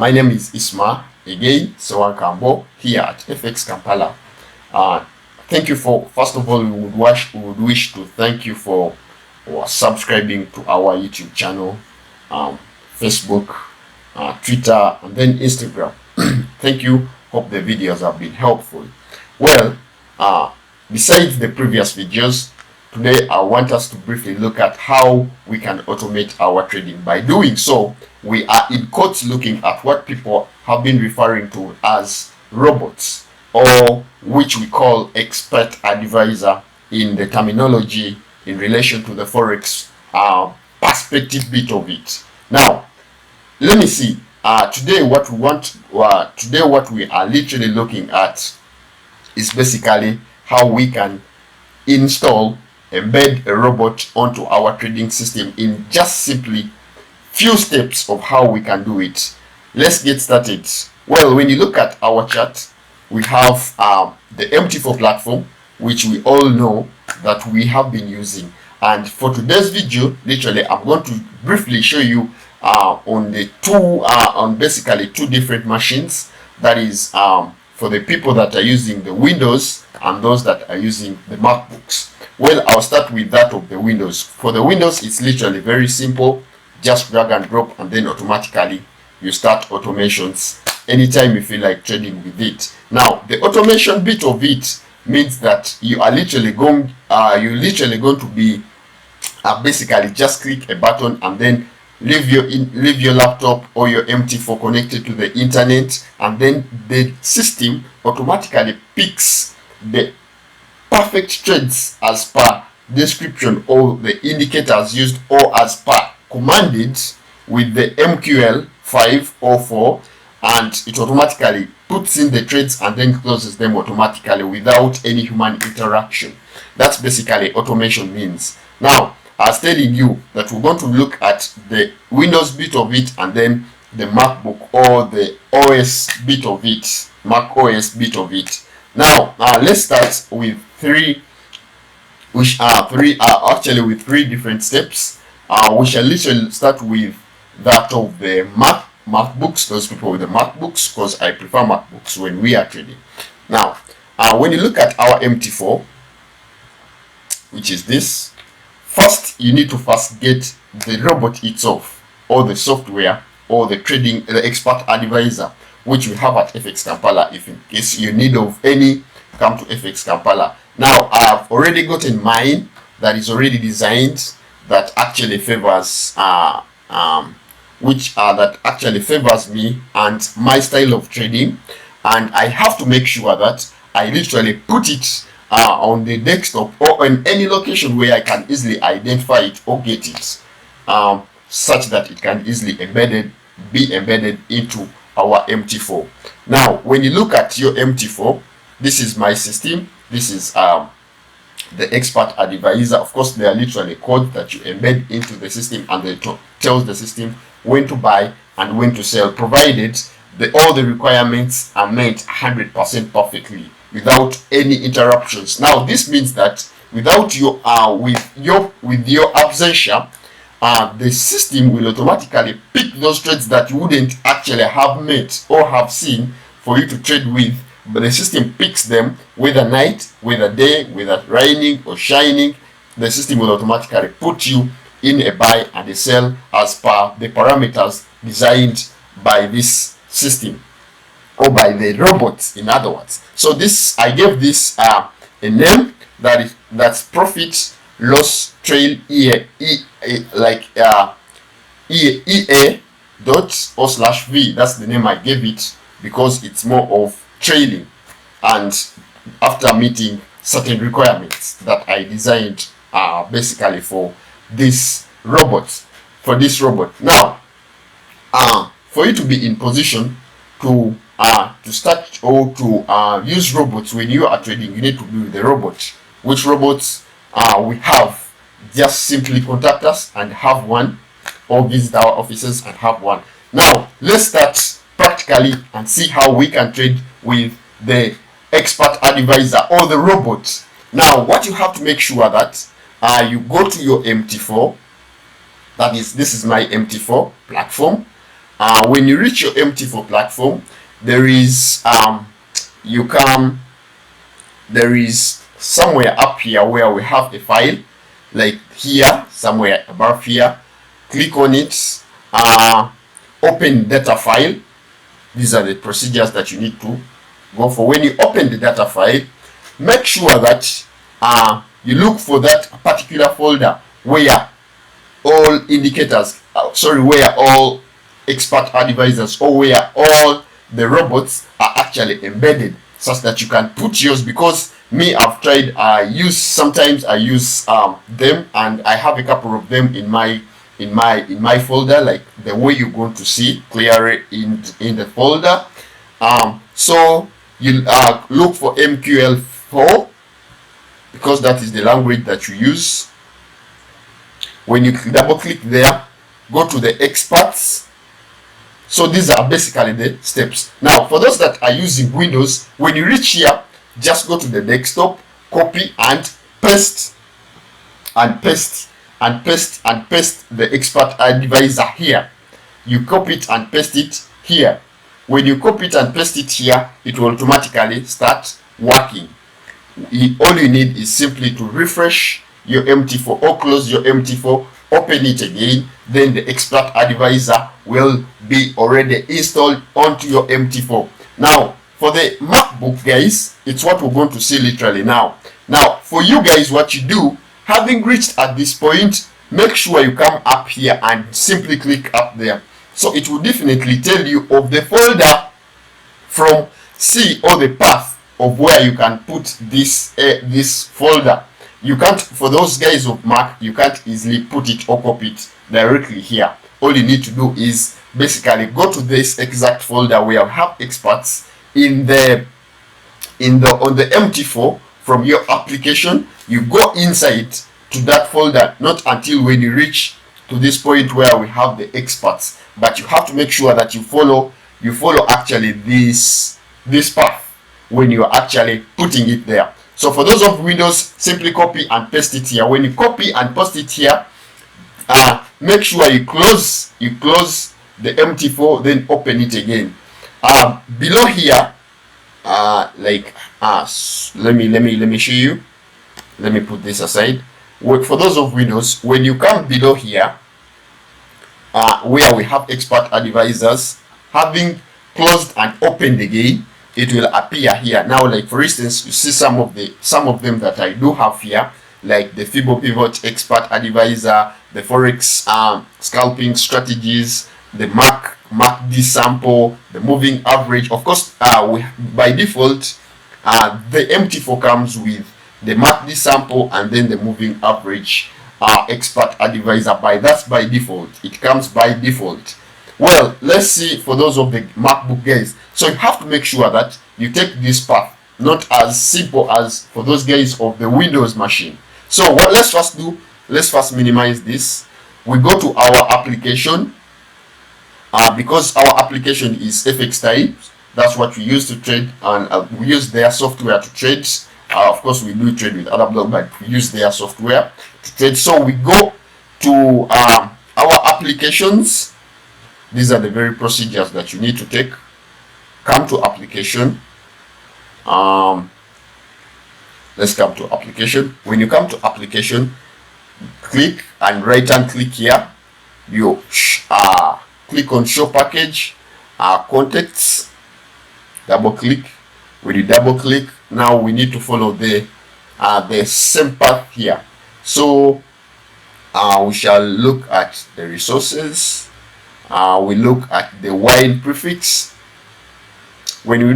My name is Isma, again, Sewan Kambo, here at FX Kampala. Thank you for, first of all, we would wish to thank you for subscribing to our YouTube channel, Facebook, Twitter, and then Instagram. Thank you. Hope the videos have been helpful. Well, besides the previous videos, today I want us to briefly look at how we can automate our trading. By doing so, we are in quotes looking at what people have been referring to as robots, or which we call expert advisor in the terminology in relation to the Forex perspective bit of it. Now, let me see. Today what we are literally looking at is basically how we can embed a robot onto our trading system in just simply few steps of how we can do it. Let's get started. Well, when you look at our chart, we have the MT4 platform, which we all know that we have been using. And for today's video, literally, I'm going to briefly show you on basically two different machines. That is for the people that are using the Windows and those that are using the MacBooks. Well, I'll start with that of the Windows. For the Windows, it's literally very simple. Just drag and drop, and then automatically you start automations anytime you feel like trading with it. Now, the automation bit of it means that you are literally going to be basically just click a button and then leave your laptop or your MT4 connected to the internet, and then the system automatically picks the perfect trades as per description or the indicators used, or as per commanded with the MQL 504, and it automatically puts in the trades and then closes them automatically without any human interaction. That's basically automation means. Now, I was telling you that we're going to look at the Windows bit of it and then the MacBook or the OS bit of it, Mac OS bit of it. Now, let's start with three different steps. We shall literally start with that of the MacBooks, those people with the MacBooks, because I prefer MacBooks when we are trading. Now, when you look at our MT4, which is this, first you need to get the robot itself, or the software, or the expert advisor, which we have at FX Kampala. If in case you need of any, come to FX Kampala. Now, I've already gotten mine that is already designed, that actually favors me and my style of trading, and I have to make sure that I literally put it on the desktop or in any location where I can easily identify it or get it, such that it can easily be embedded into our MT4. Now, when you look at your MT4, this is my system. This is the expert advisor. Of course, they are literally codes that you embed into the system, and they tells the system when to buy and when to sell, provided all the requirements are met 100% perfectly without any interruptions. Now, this means that without with your absentia, the system will automatically pick those trades that you wouldn't actually have met or have seen for you to trade with. But the system picks them, whether night, whether day, whether raining or shining. The system will automatically put you in a buy and a sell as per the parameters designed by this system, or by the robots, in other words. So this, I gave this a name that's profit loss trail EA dot/v. That's the name I gave it, because it's more of trailing, and after meeting certain requirements that I designed basically for this robot. Now, for you to be in position to start or to use robots when you are trading, you need to be with the robot. Which robots we have? Just simply contact us and have one, or visit our offices and have one. Now, let's start practically and see how we can trade with the expert advisor or the robot. Now, what you have to make sure that you go to your MT4. This is my MT4 platform. when you reach your MT4 platform, there is there is somewhere up here where we have a file, like here, somewhere above here. Click on it, open data file. These are the procedures that you need to go for. When you open the data file, make sure that you look for that particular folder where all indicators, where all expert advisors, or where all the robots are actually embedded, such that you can put yours. Because me, I've tried, sometimes I use them, and I have a couple of them in my folder, like the way you're going to see clearly in the folder. So you look for MQL4, because that is the language that you use. When you double click there, go to the experts. So these are basically the steps. Now, for those that are using Windows, when you reach here, just go to the desktop, copy and paste, and paste, and paste, and paste the expert advisor here. You copy it and paste it here. When you copy it and paste it here, it will automatically start working. All you need is simply to refresh your MT4 or close your MT4, open it again, then the expert advisor will be already installed onto your MT4. Now, for the MacBook, guys, it's what we're going to see literally now. Now, for you guys, what you do, having reached at this point, make sure you come up here and simply click up there. So it will definitely tell you of the folder from C, or the path of where you can put this folder. You can't, for those guys of Mac, you can't easily put it or copy it directly here. All you need to do is basically go to this exact folder where you have experts on the MT4 from your application. You go inside to that folder, not until when you reach to this point where we have the experts, but you have to make sure that you follow actually this path when you are actually putting it there. So for those of Windows, simply copy and paste it here. When you copy and paste it here, make sure you close the MT4, then open it again. Below here, let me show you. Let me put this aside. For those of Windows, when you come below here, where we have expert advisors, having closed and opened again, it will appear here. Now, like for instance, you see some of them that I do have here, like the Fibo Pivot Expert Advisor, the Forex Scalping Strategies, the MACD Sample, the Moving Average. Of course, by default, the MT4 comes with the MACD Sample and then the Moving Average Expert Advisor. That's by default. It comes by default. Well, let's see for those of the MacBook guys. So you have to make sure that you take this path, not as simple as for those guys of the Windows machine. So what let's first do, let's first minimize this. We go to our application, because our application is FXTime. That's what we use to trade, and we use their software to trade. Of course, we do trade with other blogs, but we use their software to trade. So we go to our applications. These are the very procedures that you need to take. Come to application. Let's come to application. When you come to application, click and right hand click here. You click on show package, contacts, double click. When you double click, now we need to follow the same path here. So we shall look at the resources. We look at the wine prefix. When we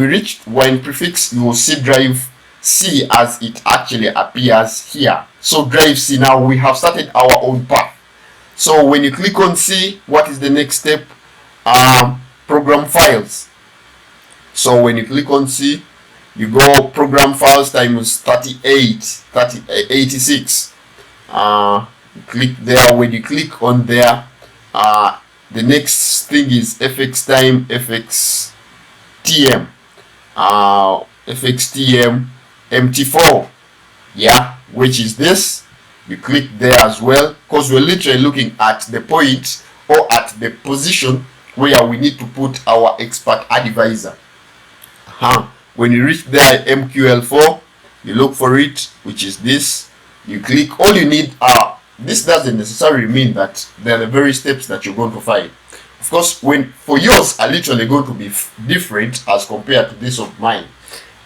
reach wine prefix, you will see drive C as it actually appears here. So drive C, now we have started our own path. So when you click on C, what is the next step? Program files. So when you click on C, you go program files times 86. Click there. When you click on there, the next thing is FXTime, FXTM, FXTM MT4, yeah, which is this. You click there as well, because we're literally looking at the point or at the position where we need to put our expert advisor. When you reach there, MQL4, you look for it, which is this. You click. All you need are, this doesn't necessarily mean that they're the very steps that you're going to find. Of course, when for yours are literally going to be different as compared to this of mine.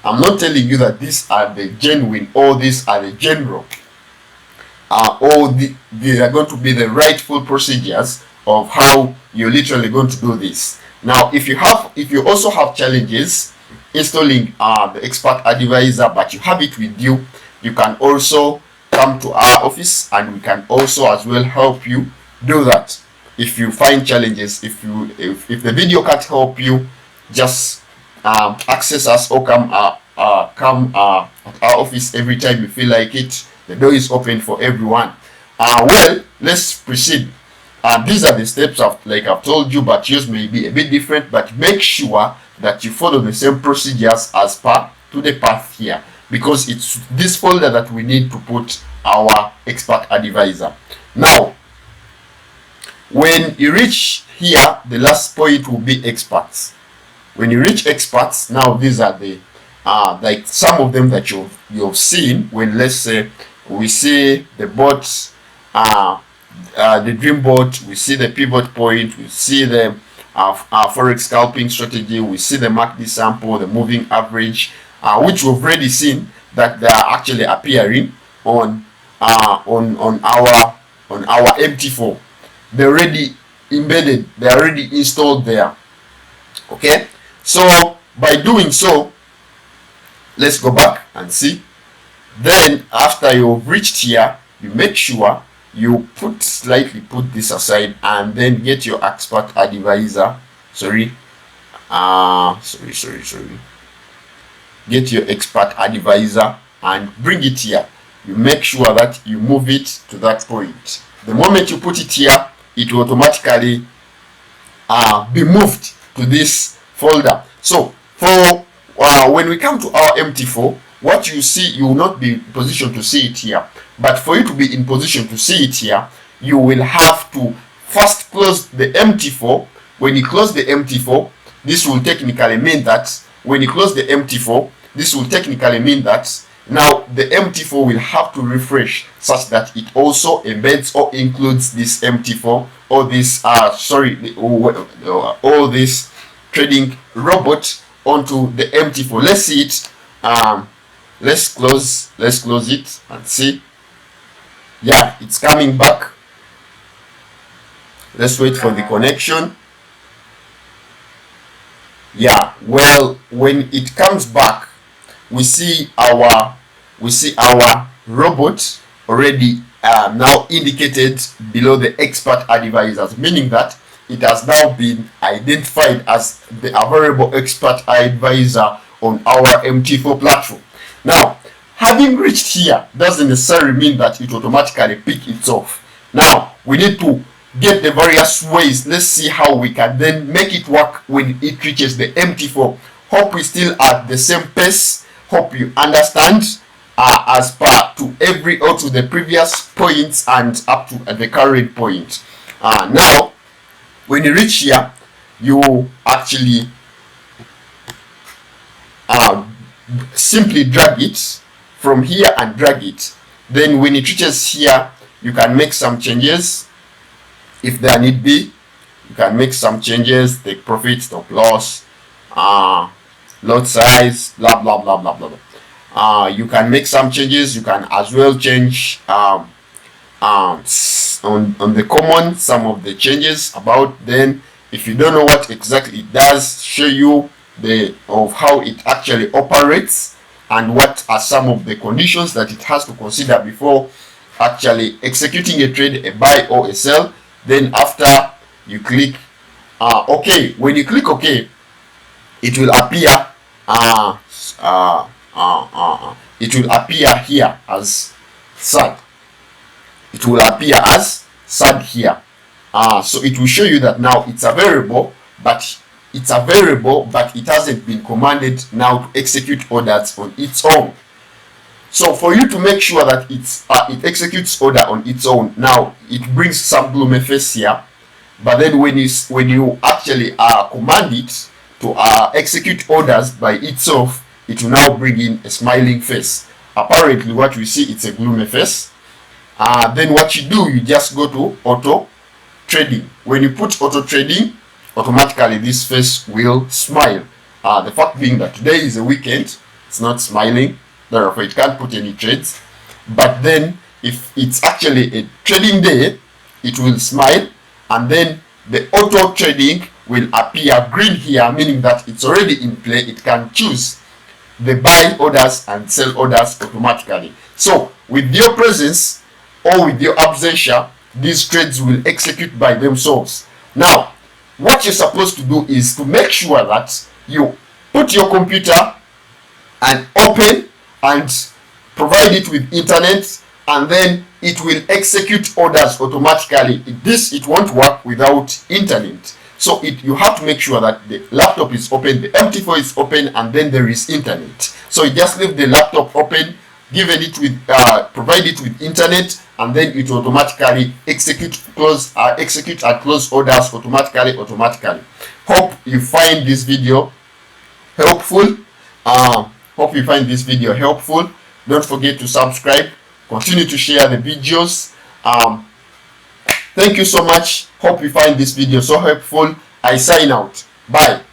I'm not telling you that these are the genuine or these are the general. They are going to be the rightful procedures of how you're literally going to do this. Now, if you also have challenges installing the expert advisor, but you have it with you, you can also come to our office and we can also as well help you do that. If you find challenges, if the video can't help you, just access us or come at our office every time you feel like it. The door is open for everyone. Well, let's proceed. These are the steps like I've told you, but yours may be a bit different. But make sure that you follow the same procedures as per to the path here, because it's this folder that we need to put our expert advisor. Now, when you reach here, the last point will be experts. When you reach experts, now these are the like some of them that you've seen. When, let's say, we see the bots, the dream bot, we see the pivot point, we see the forex scalping strategy, we see the MACD sample, the moving average, which we've already seen that they are actually appearing on our MT4. They're already embedded, they're already installed there. Okay, so by doing so, let's go back and see. Then after you've reached here, you make sure you slightly put this aside and then get your expert advisor. Get your expert advisor and bring it here. You make sure that you move it to that point. The moment you put it here, it will automatically be moved to this folder. So for when we come to our MT4, what you see, you will not be in position to see it here. But for you to be in position to see it here, you will have to first close the MT4. When you close the MT4, this will technically mean that when you close the MT4, this will technically mean that now the MT4 will have to refresh such that it also embeds or includes this MT4 or this all this trading robot onto the MT4. Let's see it. Let's close it and see. Yeah, it's coming back. Let's wait for the connection. Yeah, well, when it comes back, we see our robot already now indicated below the expert advisors, meaning that it has now been identified as the available expert advisor on our MT4 platform. Now, having reached here doesn't necessarily mean that it automatically pick itself. Now, we need to get the various ways. Let's see how we can then make it work when it reaches the MT4. Hope we still at the same pace. Hope you understand as per to every or to the previous points and up to the current point. Now, when you reach here, you actually simply drag it from here and drag it. Then when it reaches here, you can make some changes if there need be. You can make some changes, take profit, stop loss, lot size, blah blah blah blah blah. You can make some changes. You can as well change on the common some of the changes about. Then if you don't know what exactly it does, show you of how it actually operates and what are some of the conditions that it has to consider before actually executing a trade, a buy or a sell. Then after you click OK, when you click OK, it will appear here as SAD. It will appear as SAD here. So it will show you that now it's a variable, but it hasn't been commanded now to execute orders on its own. So for you to make sure that it executes order on its own, now it brings some Blume face here. but then when you actually command it to execute orders by itself, it will now bring in a smiling face. Apparently what we see, it's a gloomy face. Then what you do, you just go to auto trading. When you put auto trading, automatically this face will smile. The fact being that today is a weekend, it's not smiling, therefore it can't put any trades. But then if it's actually a trading day, it will smile, and then the auto trading will appear green here, meaning that it's already in play. It can choose the buy orders and sell orders automatically. So with your presence or with your absentia, these trades will execute by themselves. Now, what you're supposed to do is to make sure that you put your computer and open and provide it with internet, and then it will execute orders automatically. It won't work without internet. So you have to make sure that the laptop is open, the MT4 is open, and then there is internet. So you just leave the laptop open, provide it with internet, and then it will automatically execute and close orders automatically. Hope you find this video helpful. Don't forget to subscribe. Continue to share the videos. Thank you so much. Hope you find this video so helpful. I sign out. Bye.